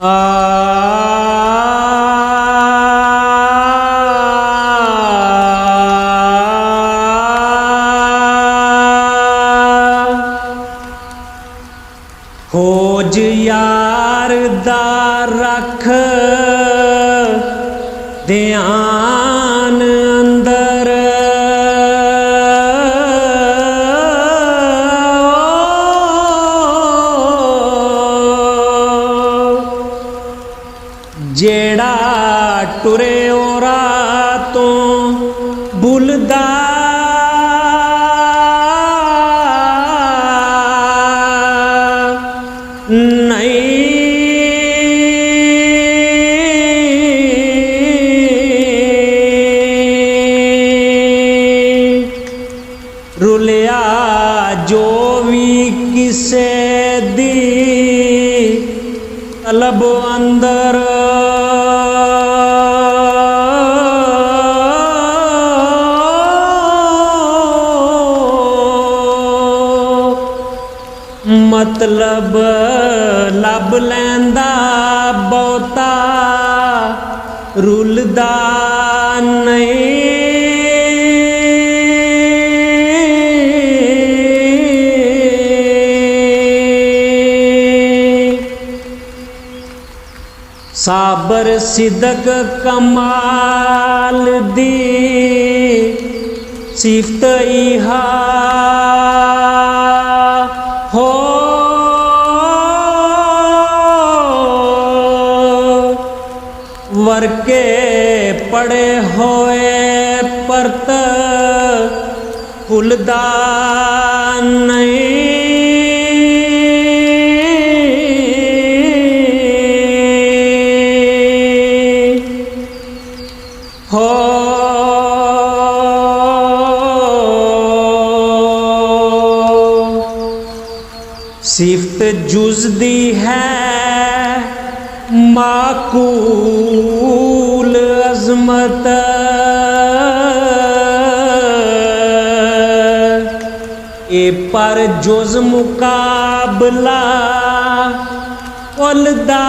खोज यार दा रख ध्यान अंदर, जेड़ा टुरे ओरा तो भुलदा रुलिया जो भी किसे दी तलब अंदर, मतलब लब लैंदा बहुता रुलदा नहीं। साबर सिदक कमाल दी सिफत इहा हो, वर्के पड़े होए परत फुलदा नहीं। हो सिफत जुज़ दी है माकूल अज़मत, ए पर जुज़ मुकाबला उलदा